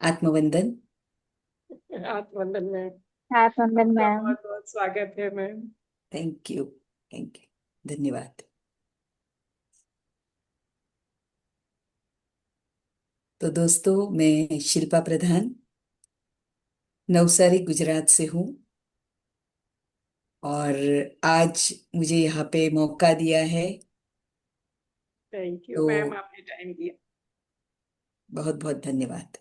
आत्मवंदन। आत्मबंधन में हाँ संदन आपका मैम। बहुत बहुत स्वागत है ma'am. Thank you. Thank you, धन्यवाद। तो दोस्तों, मैं शिल्पा प्रधान नवसारी गुजरात से हूँ। और आज मुझे यहाँ पे मौका दिया है, थैंक यू तो मैम, आपने टाइम दिया। बहुत बहुत धन्यवाद।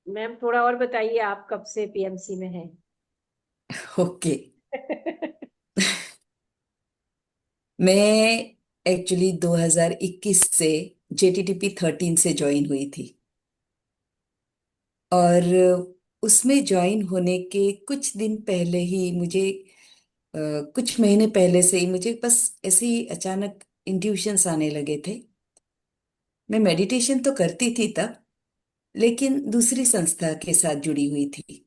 मैम थोड़ा और बताइए, आप कब से पीएमसी में हैं? ओके। मैं एक्चुअली 2021 से JTTP 13 से ज्वाइन हुई थी। और उसमें ज्वाइन होने के कुछ दिन पहले ही मुझे, कुछ महीने पहले से ही मुझे बस ऐसे ही अचानक इंट्यूशंस आने लगे थे। मैं मेडिटेशन तो करती थी तब, लेकिन दूसरी संस्था के साथ जुड़ी हुई थी।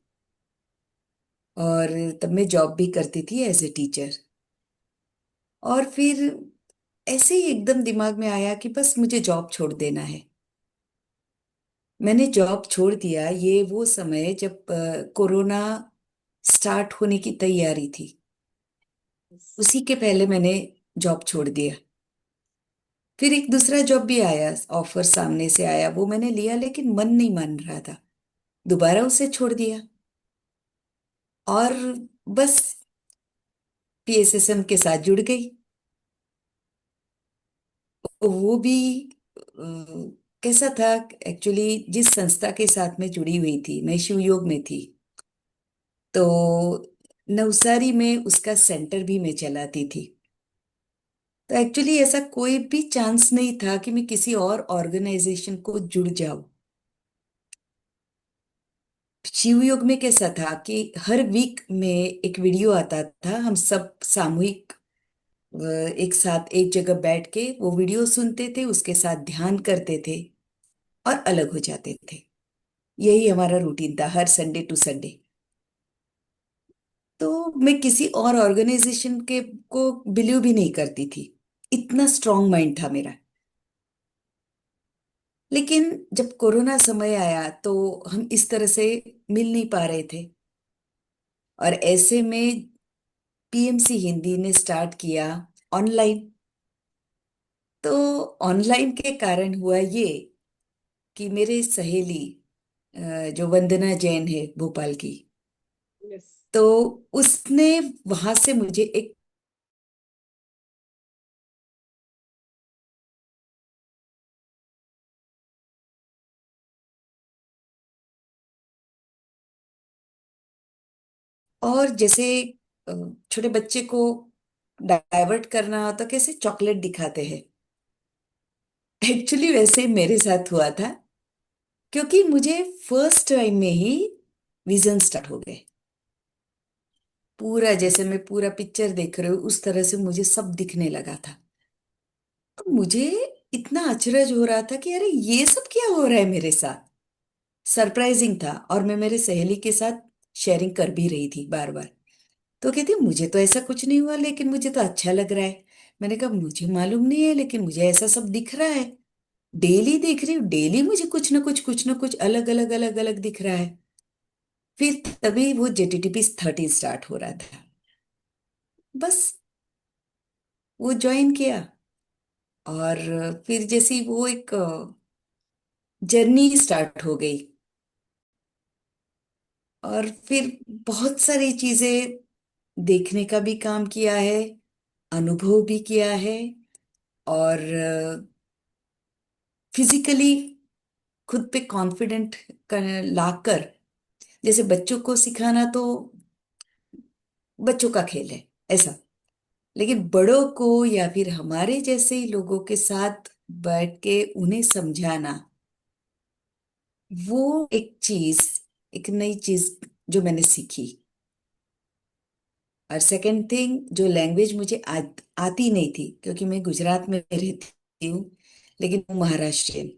और तब मैं जॉब भी करती थी एज ए टीचर। और फिर ऐसे ही एकदम दिमाग में आया कि बस मुझे जॉब छोड़ देना है। मैंने जॉब छोड़ दिया। ये वो समय जब कोरोना स्टार्ट होने की तैयारी थी, उसी के पहले मैंने जॉब छोड़ दिया। फिर एक दूसरा जॉब भी आया, ऑफर सामने से आया, वो मैंने लिया, लेकिन मन नहीं मान रहा था। दोबारा उसे छोड़ दिया। और बस PSSM के साथ जुड़ गई। वो भी कैसा था, एक्चुअली जिस संस्था के साथ मैं जुड़ी हुई थी, मैं शिव योग में थी। तो नवसारी में उसका सेंटर भी मैं चलाती थी। तो एक्चुअली ऐसा कोई भी चांस नहीं था कि मैं किसी और ऑर्गेनाइजेशन को जुड़ जाऊं। शिव योग में कैसा था कि हर वीक में एक वीडियो आता था। हम सब सामूहिक एक साथ एक जगह बैठ के वो वीडियो सुनते थे, उसके साथ ध्यान करते थे और अलग हो जाते थे। यही हमारा रूटीन था, हर संडे टू संडे। तो मैं किसी और ऑर्गेनाइजेशन के को बिलीव भी नहीं करती थी, इतना स्ट्रांग माइंड था मेरा। लेकिन जब कोरोना समय आया तो हम इस तरह से मिल नहीं पा रहे थे। और ऐसे में PMC हिंदी ने स्टार्ट किया ऑनलाइन। तो ऑनलाइन के कारण हुआ ये कि मेरे सहेली, जो वंदना जैन है भोपाल की, यस। तो उसने वहां से मुझे एक, और जैसे अ, छोटे बच्चे को डाइवर्ट करना हो तो कैसे चॉकलेट दिखाते हैं, एक्चुअली वैसे ही मेरे साथ हुआ था। क्योंकि मुझे फर्स्ट टाइम में ही विजन स्टार्ट हो गए। पूरा जैसे मैं पूरा पिक्चर देख रही हूँ उस तरह से मुझे सब दिखने लगा था। तो मुझे इतना अचरज हो रहा था कि अरे ये सब क्या हो रहा है मेरे साथ। सरप्राइजिंग था। और मैं मेरे सहेली के साथ शेयरिंग कर भी रही थी बार बार। तो कहती मुझे तो ऐसा कुछ नहीं हुआ, लेकिन मुझे तो अच्छा लग रहा है। मैंने कहा मुझे मालूम नहीं है, लेकिन मुझे ऐसा सब दिख रहा है। डेली देख रही हूँ, डेली मुझे कुछ ना कुछ अलग अलग दिख रहा है। फिर तभी वो JTTP 13 स्टार्ट हो रहा था। बस वो ज्वाइन किया। और फिर जैसी वो एक जर्नी स्टार्ट हो गई। और फिर बहुत सारी चीजें देखने का भी काम किया है, अनुभव भी किया है। और फिजिकली खुद पे कॉन्फिडेंट लाकर, जैसे बच्चों को सिखाना तो बच्चों का खेल है ऐसा, लेकिन बड़ों को या फिर हमारे जैसे ही लोगों के साथ बैठ के उन्हें समझाना, वो एक चीज, एक नई चीज जो मैंने सीखी। और सेकंड थिंग, जो लैंग्वेज मुझे आती नहीं थी, क्योंकि मैं गुजरात में रहती हूँ लेकिन हूँ महाराष्ट्रियन।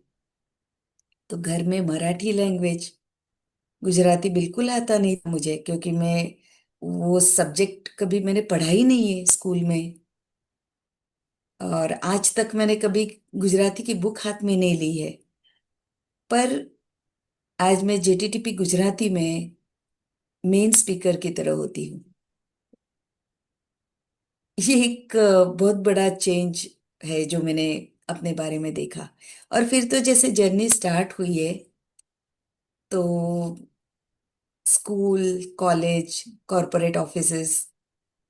तो घर में मराठी लैंग्वेज, गुजराती बिल्कुल आता नहीं था मुझे, क्योंकि मैं वो सब्जेक्ट कभी मैंने पढ़ा ही नहीं है स्कूल में। और आज तक मैंने कभी गुजराती की बुक हाथ में नहीं ली है, पर आज मैं जेटीटीपी गुजराती में मेन स्पीकर की तरह होती हूँ। ये एक बहुत बड़ा चेंज है जो मैंने अपने बारे में देखा। और फिर तो जैसे जर्नी स्टार्ट हुई है, तो school, college, corporate offices,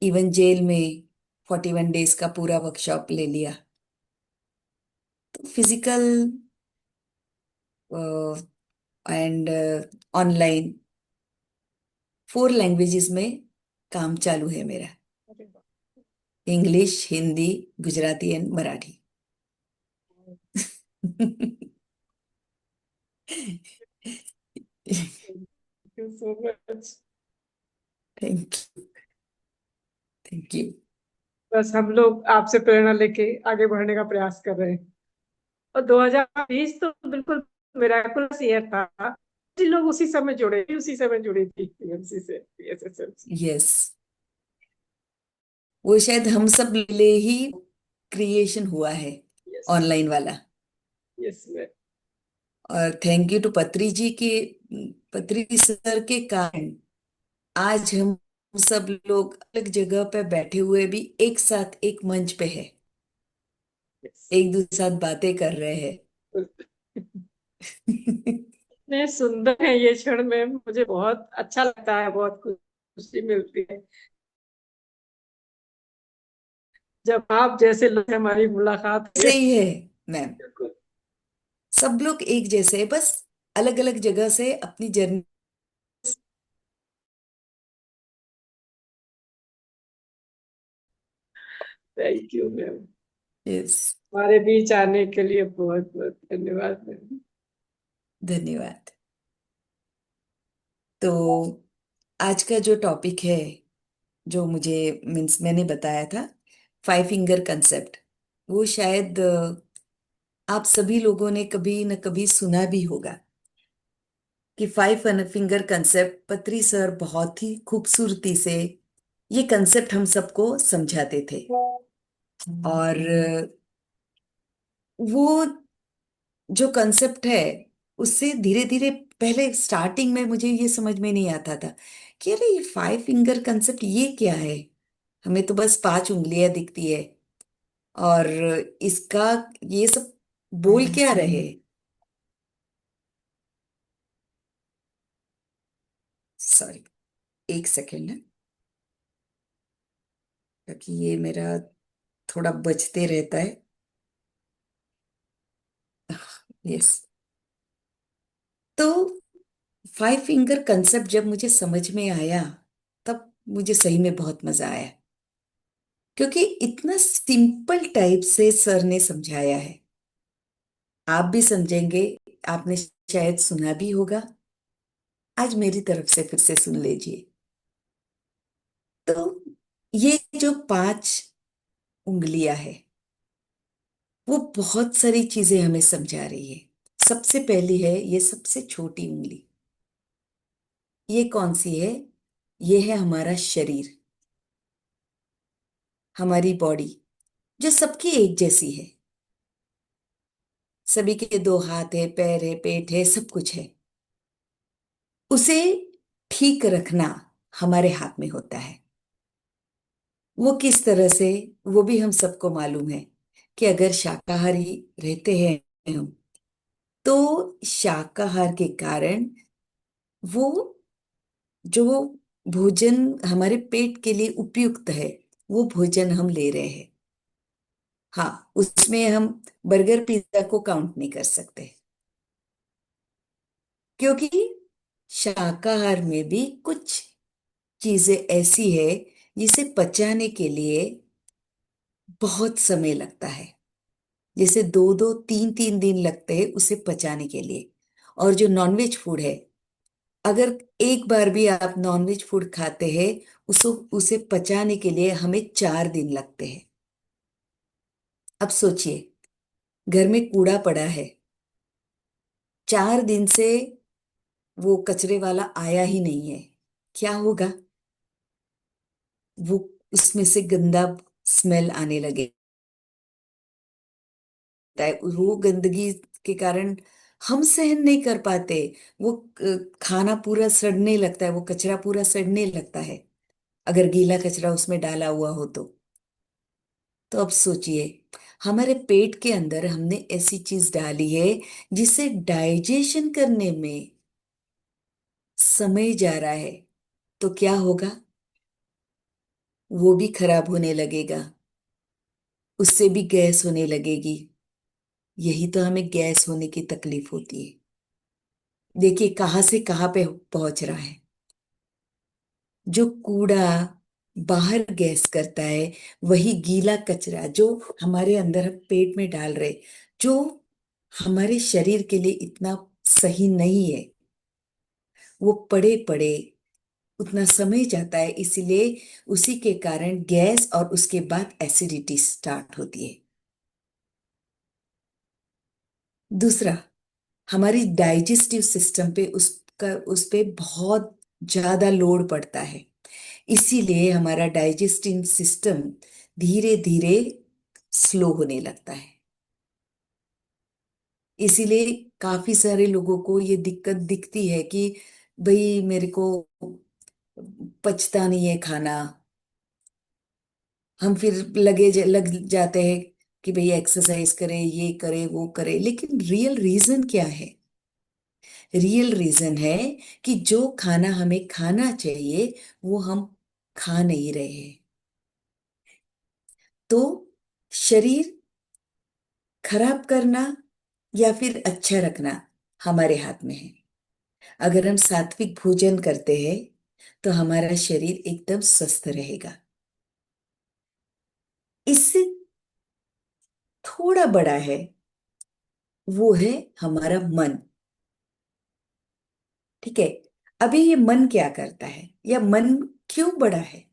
even jail में 41 डेज का पूरा वर्कशॉप ले लिया। तो फिजिकल एंड ऑनलाइन 4 लैंग्वेजेस में काम चालू है मेरा। अरे वाह। English, Hindi, Gujarati and Marathi. Thank you so much. Thank thank you. बस हम लोग आपसे प्रेरणा लेके आगे बढ़ने का प्रयास कर रहे हैं। और 2020 तो बिल्कुल मिराकुलस ईयर था। जी, लोग उसी समय जुड़े, उसी समय जुड़ी थी पीएमसी से, पीएसएसएल से। यस, वो शायद हम सब ले ही क्रिएशन हुआ है, यस। ऑनलाइन वाला। Yes ma'am. और थैंक यू टू पत्री जी के, पत्री सर के कारण आज हम सब लोग अलग जगह पे बैठे हुए भी एक साथ एक मंच पे है, यस। एक दूसरे के साथ बातें कर रहे हैं। इतने सुंदर है ये क्षण में, मुझे बहुत अच्छा लगता है, बहुत खुशी मिलती है जब आप जैसे लोग से हमारी मुलाकात हुई है। सही है मैम, बिल्कुल। सब लोग एक जैसे हैं, बस अलग अलग जगह से अपनी journey. Thank you ma'am. Yes, हमारे बीच आने के लिए बहुत बहुत धन्यवाद मैम। धन्यवाद। तो आज का जो टॉपिक है, जो मुझे मीन्स मैंने बताया था, 5 फिंगर कंसेप्ट, वो शायद आप सभी लोगों ने कभी न कभी सुना भी होगा कि 5 फिंगर कंसेप्ट पत्री सर बहुत ही खूबसूरती से ये कंसेप्ट हम सबको समझाते थे। और वो जो कंसेप्ट है, उससे धीरे धीरे, पहले स्टार्टिंग में मुझे ये समझ में नहीं आता था कि अरे ये 5 फिंगर कंसेप्ट ये क्या है, हमें तो बस 5 उंगलियां दिखती है, और इसका ये सब बोल क्या रहे। सॉरी, एक सेकेंड है, क्योंकि ये मेरा थोड़ा बचते रहता है। यस। तो 5 फिंगर कंसेप्ट जब मुझे समझ में आया, तब मुझे सही में बहुत मजा आया, क्योंकि इतना सिंपल टाइप से सर ने समझाया है। आप भी समझेंगे, आपने शायद सुना भी होगा, आज मेरी तरफ से फिर से सुन लीजिए। तो ये जो 5 उंगलियां है, वो बहुत सारी चीजें हमें समझा रही है। सबसे पहली है ये सबसे छोटी उंगली। ये कौन सी है? ये है हमारा शरीर, हमारी बॉडी, जो सबकी एक जैसी है। सभी के 2 हाथ है, पैर है, पेट है, सब कुछ है। उसे ठीक रखना हमारे हाथ में होता है। वो किस तरह से, वो भी हम सबको मालूम है कि अगर शाकाहारी रहते हैं हम, तो शाकाहार के कारण वो जो भोजन हमारे पेट के लिए उपयुक्त है, वो भोजन हम ले रहे हैं। हाँ, उसमें हम बर्गर पिज्जा को काउंट नहीं कर सकते, क्योंकि शाकाहार में भी कुछ चीजें ऐसी है जिसे पचाने के लिए बहुत समय लगता है। जैसे 2-2 3-3 दिन लगते हैं उसे पचाने के लिए। और जो नॉनवेज फूड है, अगर एक बार भी आप नॉनवेज फूड खाते हैं, उसको उसे पचाने के लिए हमें 4 दिन लगते हैं। अब सोचिए, घर में कूड़ा पड़ा है, 4 दिन से वो कचरे वाला आया ही नहीं है, क्या होगा? वो उसमें से गंदा स्मेल आने लगे, है, वो गंदगी के कारण हम सहन नहीं कर पाते। वो खाना पूरा सड़ने लगता है, वो कचरा पूरा सड़ने लगता है अगर गीला कचरा उसमें डाला हुआ हो तो अब सोचिए, हमारे पेट के अंदर हमने ऐसी चीज डाली है जिसे डाइजेशन करने में समय जा रहा है, तो क्या होगा? वो भी खराब होने लगेगा, उससे भी गैस होने लगेगी। यही तो हमें गैस होने की तकलीफ होती है। देखिए कहाँ से कहाँ पे पहुंच रहा है। जो कूड़ा बाहर गैस करता है, वही गीला कचरा जो हमारे अंदर हम पेट में डाल रहे, जो हमारे शरीर के लिए इतना सही नहीं है, वो पड़े पड़े उतना समय जाता है, इसीलिए उसी के कारण गैस और उसके बाद एसिडिटी स्टार्ट होती है। दूसरा, हमारी डाइजेस्टिव सिस्टम पे उसका उस पे बहुत ज्यादा लोड पड़ता है, इसीलिए हमारा डाइजेस्टिव सिस्टम धीरे धीरे स्लो होने लगता है। इसीलिए काफी सारे लोगों को ये दिक्कत दिखती है कि भाई मेरे को पचता नहीं है खाना। हम फिर लग जाते हैं कि भाई एक्सरसाइज करें, ये करें, वो करें, लेकिन रियल रीजन क्या है? रियल रीजन है कि जो खाना हमें खाना चाहिए वो हम खा नहीं रहे हैं। तो शरीर खराब करना या फिर अच्छा रखना हमारे हाथ में है। अगर हम सात्विक भोजन करते हैं तो हमारा शरीर एकदम स्वस्थ रहेगा। इससे थोड़ा बड़ा है, वो है हमारा मन। ठीक है, अभी ये मन क्या करता है या मन क्यों बड़ा है?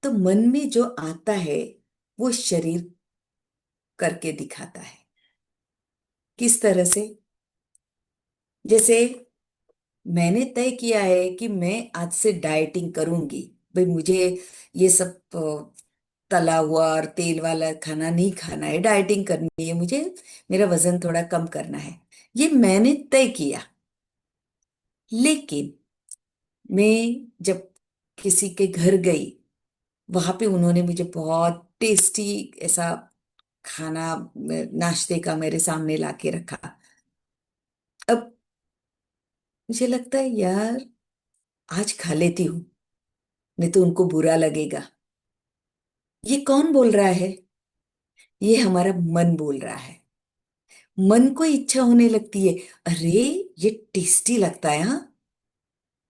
तो मन में जो आता है वो शरीर करके दिखाता है। किस तरह से? जैसे मैंने तय किया है कि मैं आज से डाइटिंग करूंगी, भाई मुझे ये सब तला हुआ और तेल वाला खाना नहीं खाना है, डाइटिंग करनी है मुझे, मेरा वजन थोड़ा कम करना है, ये मैंने तय किया। लेकिन मैं जब किसी के घर गई, वहां पे उन्होंने मुझे बहुत टेस्टी ऐसा खाना नाश्ते का मेरे सामने लाके रखा। अब मुझे लगता है यार आज खा लेती हूँ, नहीं तो उनको बुरा लगेगा। ये कौन बोल रहा है? ये हमारा मन बोल रहा है। मन को इच्छा होने लगती है, अरे ये टेस्टी लगता है, हाँ।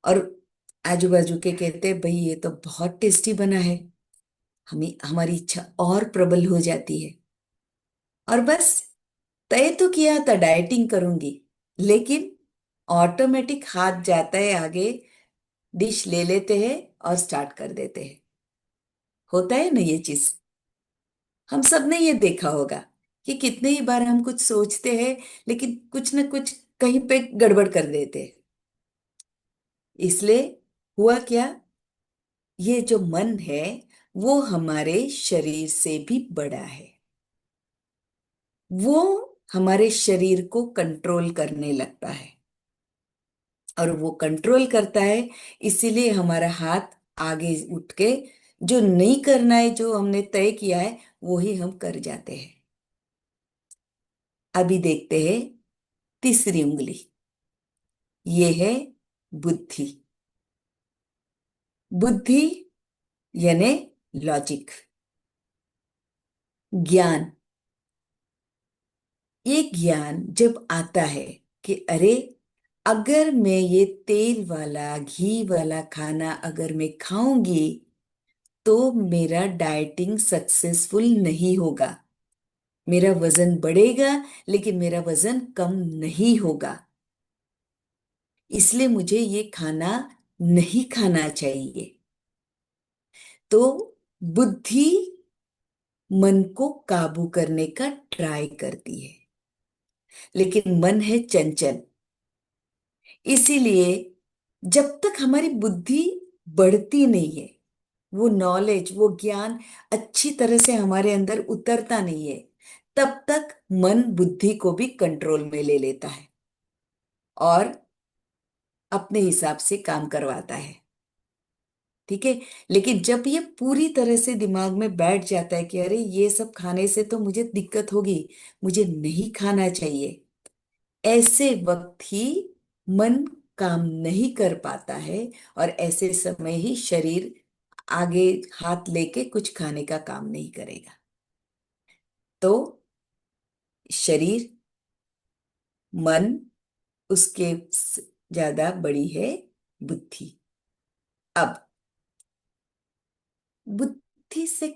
और आजू बाजू के कहते हैं भाई ये तो बहुत टेस्टी बना है, हमें हमारी इच्छा और प्रबल हो जाती है। और बस तय तो किया था डाइटिंग करूंगी, लेकिन ऑटोमेटिक हाथ जाता है आगे, डिश ले लेते हैं और स्टार्ट कर देते हैं। होता है ना ये चीज? हम सब ने ये देखा होगा कि कितने ही बार हम कुछ सोचते हैं लेकिन कुछ ना कुछ कहीं पे गड़बड़ कर देते हैं। इसलिए हुआ क्या? ये जो मन है वो हमारे शरीर से भी बड़ा है। वो हमारे शरीर को कंट्रोल करने लगता है, और वो कंट्रोल करता है, इसीलिए हमारा हाथ आगे उठ के जो नहीं करना है, जो हमने तय किया है, वो ही हम कर जाते हैं। अभी देखते हैं तीसरी उंगली, ये है बुद्धि। बुद्धि यानी लॉजिक, ज्ञान। ये ज्ञान जब आता है कि अरे अगर मैं ये तेल वाला घी वाला खाना अगर मैं खाऊंगी तो मेरा डाइटिंग सक्सेसफुल नहीं होगा, मेरा वजन बढ़ेगा लेकिन मेरा वजन कम नहीं होगा, इसलिए मुझे ये खाना नहीं खाना चाहिए। तो बुद्धि मन को काबू करने का ट्राई करती है, लेकिन मन है चंचल। इसीलिए जब तक हमारी बुद्धि बढ़ती नहीं है, वो नॉलेज वो ज्ञान अच्छी तरह से हमारे अंदर उतरता नहीं है, तब तक मन बुद्धि को भी कंट्रोल में ले लेता है और अपने हिसाब से काम करवाता है। ठीक है। लेकिन जब ये पूरी तरह से दिमाग में बैठ जाता है कि अरे ये सब खाने से तो मुझे दिक्कत होगी, मुझे नहीं खाना चाहिए, ऐसे वक्त ही मन काम नहीं कर पाता है और ऐसे समय ही शरीर आगे हाथ लेके कुछ खाने का काम नहीं करेगा। तो शरीर, मन, उसके ज्यादा बड़ी है बुद्धि। अब बुद्धि से